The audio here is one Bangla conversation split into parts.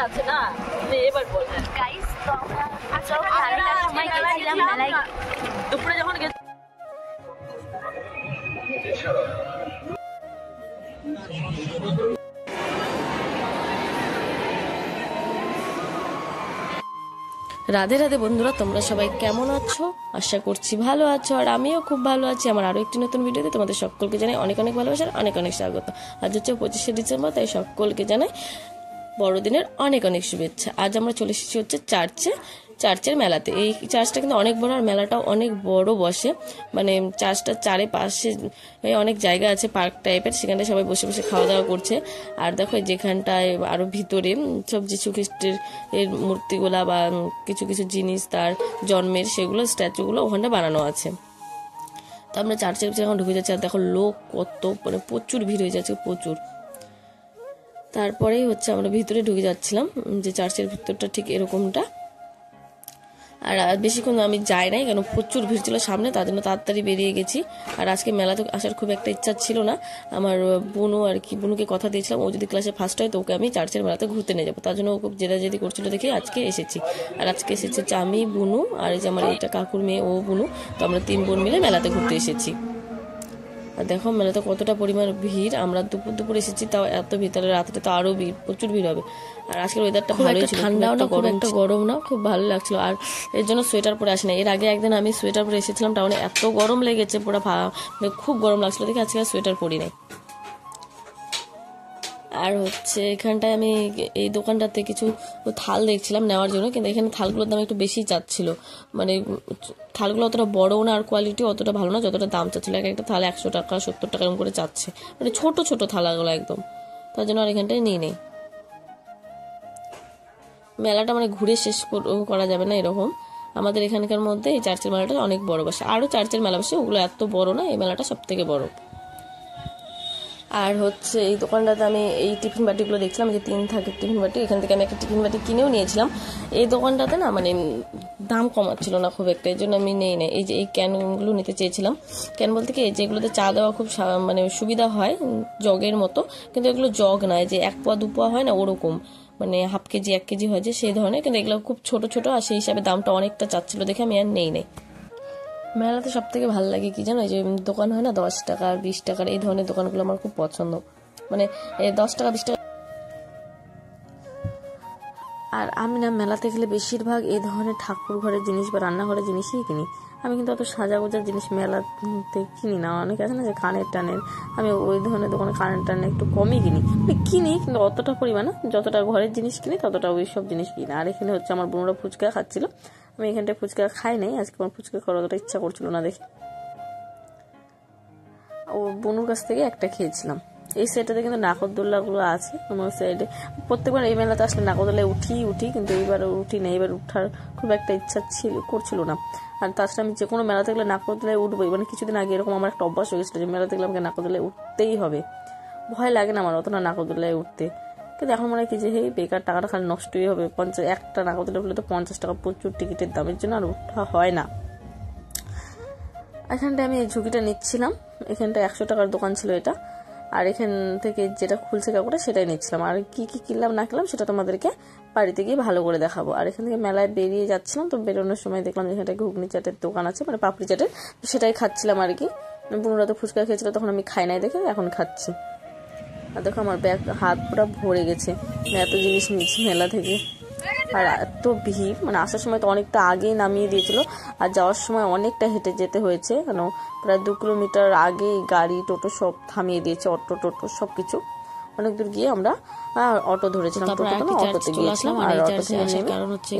আছে না, এবার বল গাইস। তো আমরা সময় গেছিলাম মেলায়, দুপুরে যখন গেছি। রাধে রাধে বন্ধুরা, তোমরা সবাই কেমন আছো? আশা করছি ভালো আছো, আর আমিও খুব ভালো আছি। আমার আরো একটি নতুন ভিডিওতে তোমাদের সকলকে জানাই অনেক অনেক ভালোবাসা, অনেক অনেক স্বাগত। আজ হচ্ছে 25শে ডিসেম্বর, তাই সকলকে জানাই বড়দিনের অনেক অনেক শুভেচ্ছা। আজ আমরা চলে এসেছি হচ্ছে চার্চের মেলাতে। এই চার্চটা কিন্তু অনেক বড়, আর মেলাটাও অনেক বড় বসে। মানে চার্চটার চারিপাশে অনেক জায়গা আছে, পার্ক টাইপের, সেখানে সবাই বসে বসে খাওয়া দাওয়া করছে। আর দেখো যেখানটায় আরো ভিতরে সব যিশু খ্রিস্টের এর মূর্তিগুলা বা কিছু কিছু জিনিস তার জন্মের সেগুলো স্ট্যাচুগুলো ওখানটা বানানো আছে। তো আমরা চার্চের ভিতরে এখন ঢুকে যাচ্ছি, আর দেখো লোক কত, মানে প্রচুর ভিড় হয়ে যাচ্ছে, প্রচুর। তারপরেই হচ্ছে আমরা ভিতরে ঢুকে যাচ্ছিলাম, যে চার্চের ভিতরটা ঠিক এরকমটা। আর বেশিক্ষণ আমি যাই নাই, কেন প্রচুর ভিড় ছিল সামনে, তার জন্য তাড়াতাড়ি বেরিয়ে গেছি। আর আজকে মেলাতে আসার খুব একটা ইচ্ছা ছিল না আমার। বুনুকে কথা দিয়েছিলাম, ও যদি ক্লাসে ফার্স্ট হয় তো ওকে আমি চার্চের মেলাতে ঘুরতে নিয়ে যাবো। তার জন্য ও খুব জেদাজেদি করছিল দেখে আজকে এসেছি। আর আজকে এসেছে হচ্ছে আমি, বুনু, আর এই যে আমার এটা কাকুর মেয়ে, ও বুনু। তো আমরা 3 বোন মিলে মেলাতে ঘুরতে এসেছি। আর দেখো মেলাতে কতটা পরিমাণ ভিড়। আমরা দুপুর এসেছি, তাও এত ভিতরে, রাত্রে তো আরো ভিড়, প্রচুর ভিড় হবে। আর আজকের ওয়েদারটা ভালোই ছিল, ঠান্ডাও না, খুব একটা গরম না, খুব ভালো লাগছিল। আর এর জন্য সোয়েটার পরে আসি না। এর আগে একদিন আমি সোয়েটার পরে এসেছিলাম টাউনে, এত গরম লেগেছে, পুরো খুব গরম লাগছিল দেখে আজকে সোয়েটার পরি নাই। আর হচ্ছে এখানটায় আমি এই দোকানটাতে কিছু থাল দেখছিলাম নেওয়ার জন্য, কিন্তু এখানে থালগুলোর দাম একটু বেশি চাচ্ছিল। মানে থালগুলো অতটা বড়ও না, আর কোয়ালিটি অতটা ভালো না যতটা দাম চাচ্ছিল। একটা থাল 100 টাকা 70 টাকা এরকম করে চাচ্ছে, মানে ছোট ছোট থালাগুলো একদম। তার জন্য আর এখানটায় নিয়ে নেই। মেলাটা মানে ঘুরে শেষ করা যাবে না এরকম। আমাদের এখানকার মধ্যে এই চার্চের মেলাটা অনেক বড় বসে, আরও চার্চের মেলা বসে, ওগুলো এত বড় না, এই মেলাটা সব থেকে বড়। আর হচ্ছে এই দোকানটাতে আমি এই টিফিন বাটিগুলো দেখছিলাম, যে 3 থাকে টিফিন বাটি, এখান থেকে আমি একটা টিফিন বাটি কিনেও নিয়েছিলাম। এই দোকানটাতে না মানে দাম কমাচ্ছিল না খুব একটা, এই জন্য আমি নেই না। এই যে এই ক্যানগুলো নিতে চেয়েছিলাম। ক্যান বলতে কি, যেগুলোতে চা দেওয়া খুব মানে সুবিধা হয়, জগের মতো, কিন্তু এগুলো জগ নয়, যে 1 পোয়া 2 পোয়া হয় না ওরকম, মানে ½ কেজি 1 কেজি হয় যে সেই ধরনের, কিন্তু এগুলো খুব ছোট ছোট, আর সেই হিসাবে দামটা অনেকটা চাচ্ছিল দেখে আমি আর নেই। মেলাতে সব থেকে ভালো লাগে কি জানো, যে দোকান হয় না 10 টাকা 20 টাকার, এই ধরনের দোকানগুলো আমার খুব পছন্দ। মানে 10 টাকা 20 টাকা। আর আমি না মেলাতে গেলে বেশিরভাগ এই ধরনের ঠাকুর ঘরের জিনিস বা রান্নাঘরের জিনিসই কিনি। আমি কিন্তু অত সাজাগোজার জিনিস মেলাতে কিনি না। অনেকে আছে না যে কানের টানের, আমি ওই ধরনের দোকানে কানের টানের একটু কমই কিনি, কিন্তু অতটা পরিমাণে যতটা ঘরের জিনিস কিনি ততটা ওই সব জিনিস কিনি। আর এখানে হচ্ছে আমার বোনরা ফুচকা খাচ্ছিল, আমি এখানটায় ফুচকা খাই নাই আজকে, আমার ফুচকা খাওয়ার অতটা ইচ্ছা করছিল না দেখে। ও বোনুর কাছ থেকে একটা খেয়েছিলাম। এই সাইডটাতে কিন্তু নাগরদোল্লাগুলো আছে আমার সাইডে। প্রত্যেকবার এই মেলাতে আসলে নাগরদোল্লায় উঠি, কিন্তু এইবার উঠি না, এবার উঠার খুব একটা ইচ্ছা করছিল না। আর তাছাড়া আমি যে কোনো মেলাতে গেলে নাগরদোল্লায় উঠবোই, মানে কিছুদিন আগে এরকম আমার একটা অভ্যাস হয়ে গেছিলো যে মেলাতে গেলে আমাকে নাগরদোল্লায় উঠতেই হবে। ভয় লাগে না আমার অত না নাগরদোল্লায় উঠতে, কিন্তু এখন মনে হয় কি যে বেকার টাকাটা খালি নষ্টই হবে। একটা নাগরদোল্লা বলে তো 50 টাকা, প্রচুর টিকিটের দামের জন্য আর উঠা হয় না। এখানটায় আমি এই ঝুঁকিটা নিচ্ছিলাম, এখানটা 100 টাকার দোকান ছিল এটা, আর এখান থেকে যেটা খুলছে কাকুটা সেটাই নিচ্ছিলাম। আর কি কি কিনলাম না কিনলাম সেটা তোমাদেরকে বাড়িতে গিয়ে ভালো করে দেখাবো। আর এখান থেকে মেলায় বেরিয়ে যাচ্ছিলাম, তো বেরোনোর সময় দেখলাম যেখানটা ঘুগনি চাটের দোকান আছে, মানে পাপড়ি চাটের, সেটাই খাচ্ছিলাম আর কি। বুনুরা তো ফুচকা খেয়েছিল, তখন আমি খাই নাই দেখে এখন খাচ্ছি। আর দেখো আমার ব্যাগ হাত পুরো ভরে গেছে, এত জিনিস নিচ্ছি মেলা থেকে। আর এত ভিড়, মানে আসার সময় তো অনেকটা আগেই নামিয়ে দিয়েছিল, আর যাওয়ার সময় অনেকটা হেঁটে যেতে হয়েছে, কেন প্রায় 2 কিলোমিটার আগেই গাড়ি টোটো সব থামিয়ে দিয়েছে, অটো টোটো সবকিছু। অনেক দূর গিয়ে আমরা অটো ধরেছিলাম, অটোতে গিয়েছিলাম। আর অটোতে নেমে, কারণ হচ্ছে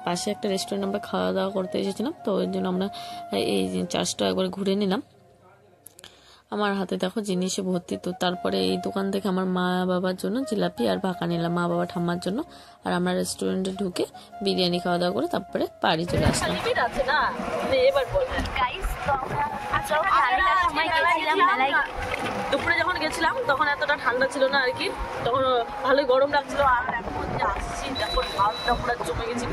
পাশে একটা রেস্টুরেন্ট আমরা খাওয়া দাওয়া করতে এসেছিলাম, তো ওই জন্য আমরা এই চার্চটা একবার ঘুরে নিলাম। আমার হাতে দেখো জিনিসে ভর্তি। তো তারপরে এই দোকান থেকে আমার মা বাবার জন্য জিলাপি আর ভাকা নিলাম, মা বাবা ঠাম্মার জন্য। আর আমরা রেস্টুরেন্টে ঢুকে বিরিয়ানি খাওয়া দাওয়া করে তারপরে বাড়ি চলে আসলাম। দুপুরে যখন গেছিলাম তখন এতটা ঠান্ডা ছিল না আর কি, তখন ভালোই গরম লাগছিল। আর এখন যে আসছি দেখো ঠান্ডা পুরো জমে গেছি,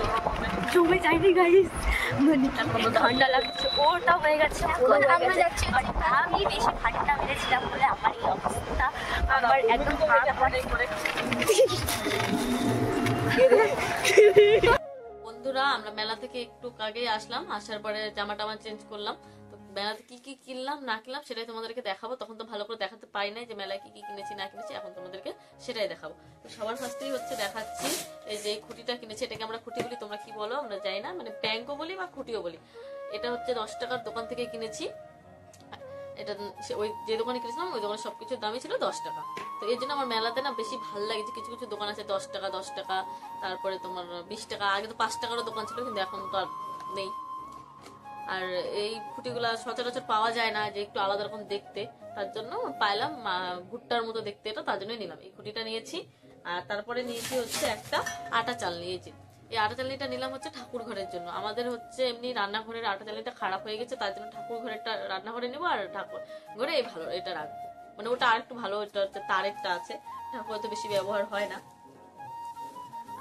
জমে যায়নি গাইস, মানে ঠান্ডা লাগছে, ওটা হয়ে গেছে। আমরা যাচ্ছি, আমি বেশি ঠান্ডা মেরেছিলাম বলে আমার এই অবস্থা, আমার একদম আমরা মেলা থেকে একটু আগেই আসলাম, আসার পরে জামা টামা চেঞ্জ করলাম। তো মেলাতে কি কি কিনলাম না কিনলাম সেটাই তোমাদেরকে দেখাবো। তখন তো ভালো করে দেখাতে পারি নাই যে মেলায় কি কি কিনেছি না কিনেছি, এখন তোমাদেরকে সেটাই দেখাবো। তো সবার ফার্স্টেই হচ্ছে দেখাচ্ছি এই যে খুঁটিটা কিনেছি। এটাকে আমরা খুঁটি বলি, তোমরা কি বলো আমরা জানি না, মানে ব্যাংকও বলি বা খুঁটিও বলি। এটা হচ্ছে 10 টাকার দোকান থেকে কিনেছি। এটা ওই যে দোকানে কিনেছিলাম ওই দোকানে সবকিছুর দামই ছিল 10 টাকা। তো এই জন্য আমার মেলাতে না বেশি ভালো লাগে যে কিছু কিছু দোকান আছে 10 টাকা 10 টাকা, তারপরে তোমার 20 টাকা। আগে তো 5 টাকারও দোকান ছিল, কিন্তু এখন তো আর নেই। আর এই খুঁটিগুলা সচরাচর পাওয়া যায় না, যে একটু আলাদা রকম দেখতে, তার জন্য পাইলাম ভুট্টার মতো দেখতে এটা, তার জন্যই নিলাম এই খুঁটিটা নিয়েছি। আর তারপরে নিয়েছি হচ্ছে একটা আটা চাল নিয়েছি। এই আটা চালনিটা নিলাম হচ্ছে ঠাকুর ঘরের জন্য। আমাদের হচ্ছে এমনি রান্নাঘরের আটা চালনিটা খারাপ হয়ে গেছে, তার জন্য ঠাকুর ঘরেরটা রান্নাঘরে নেবো, আর ঠাকুর ঘরে এই ভালো এটা রাখবো, মানে ওটা আর একটু ভালো। ওটা হচ্ছে তারেরটা আছে, ঠাকুর তো বেশি ব্যবহার হয় না।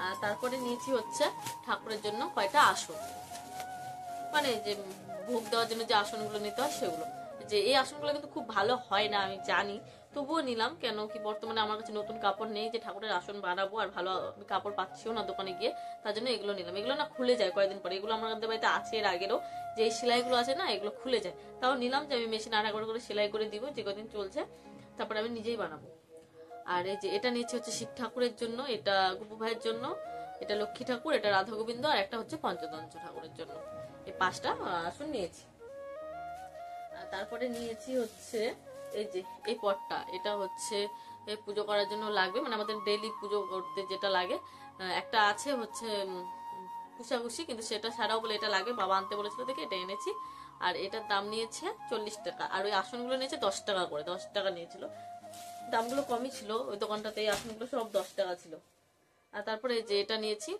আর তারপরে নিয়েছি হচ্ছে ঠাকুরের জন্য কয়টা আসন, মানে যে ভোগ দেওয়ার জন্য যে আসনগুলো নিতে হয় সেগুলো। যে এই আসনগুলো কিন্তু খুব ভালো হয় না আমি জানি, তবুও নিলাম। কেন কি বর্তমানে আমার কাছে নতুন কাপড় নেই যে ঠাকুরের আসন বানাবো, আর ভালো কাপড় পাচ্ছিও না দোকানে গিয়ে, তার জন্য এগুলো নিলাম। এগুলো না খুলে যায় কয়েকদিন পরে, এগুলো আমাদের বাড়িতে আছে এর আগেরও, যে এই সেলাইগুলো আছে না এগুলো খুলে যায়। তাও নিলাম যে আমি মেশিন আড়া করে সেলাই করে দিব যে কদিন চলছে, তারপরে আমি নিজেই বানাবো। আর এই যে এটা নিয়েছি হচ্ছে শিব ঠাকুরের জন্য, এটা গুপু ভাইয়ের জন্য, এটা লক্ষ্মী ঠাকুর, এটা রাধা গোবিন্দ, আর একটা হচ্ছে পঞ্চতন্ত্র ঠাকুরের জন্য। এই 5টা আসন নিয়েছি। আর তারপরে নিয়েছি হচ্ছে এই যে এই পটটা, এটা হচ্ছে পুজো করার জন্য লাগবে, মানে আমাদের ডেইলি পুজো করতে যেটা লাগে। একটা আছে হচ্ছে কুশাকুশি, কিন্তু সেটা ছাড়াও বলে এটা লাগে, বাবা আনতে বলেছিল দেখে এটা এনেছি। আর এটার দাম নিয়েছে 40 টাকা, আর ওই আসনগুলো নিয়েছে 10 টাকা করে, 10 টাকা নিয়েছিল। দামগুলো কমই ছিল ওই দোকানটাতে, এই আসনগুলো সব 10 টাকা ছিল। আর তারপরে যে এটা নিয়েছি,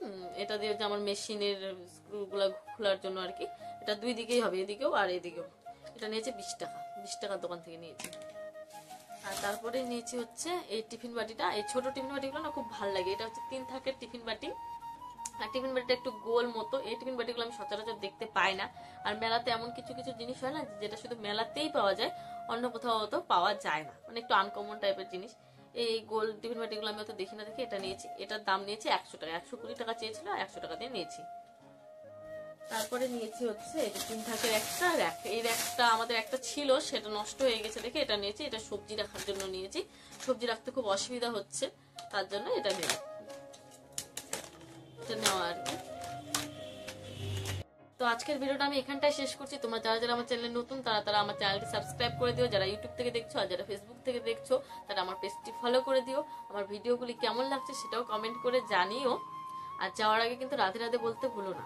এটা দিয়ে যে আমার মেশিনের স্ক্রুগুলা খোলার জন্য আর কি, এটা 2 দিকেই হবে, এদিকেও আর এদিকেও। এটা নিয়েছে 20 টাকা, 20 টাকার দোকান থেকে নিয়েছি। আর তারপরে নিয়েছি হচ্ছে এই টিফিন বাটিটা। এই ছোট টিফিন বাটিগুলো না খুব ভালো লাগে, এটা হচ্ছে 3 থাকের টিফিন বাটি। আর টিফিন বাটিটা একটু গোল মতো, এই টিফিন বাটিগুলো আমি সচরাচর দেখতে পাই না। আর মেলাতে এমন কিছু কিছু জিনিস হয় না যেটা শুধু মেলাতেই পাওয়া যায়, অন্য কোথাও তো পাওয়া যায় না, মানে একটু আনকমন টাইপের জিনিস। এই গোল টিফিন বাটিগুলো আমি অত দেখি না দেখে এটা নিয়েছি। এটার দাম নিয়েছি 100 টাকা, 120 টাকা চেয়েছিল, 100 টাকা দিয়ে নিয়েছি। তারপরে নিয়েছি হচ্ছে এই যে 3 থাকের একটা র্যাক। এই র্যাকটা আমাদের একটা ছিল, সেটা নষ্ট হয়ে গেছে দেখে এটা নিয়েছি। এটা সবজি রাখার জন্য নিয়েছি, সবজি রাখতে খুব অসুবিধা হচ্ছে, তার জন্য এটা নিলাম, এটা নেওয়া আর কি। তো আজকের ভিডিওটা আমি এখানটায় শেষ করছি। তোমরা যারা যারা আমার চ্যানেলে নতুন তারা তারা আমার চ্যানেলটি সাবস্ক্রাইব করে দিও, যারা ইউটিউব থেকে দেখছো, আর যারা ফেসবুক থেকে দেখছো তারা আমার পেজটি ফলো করে দিও। আমার ভিডিওগুলি কেমন লাগছে সেটাও কমেন্ট করে জানিও। আর যাওয়ার আগে কিন্তু রাধে রাধে বলতে ভুলো না।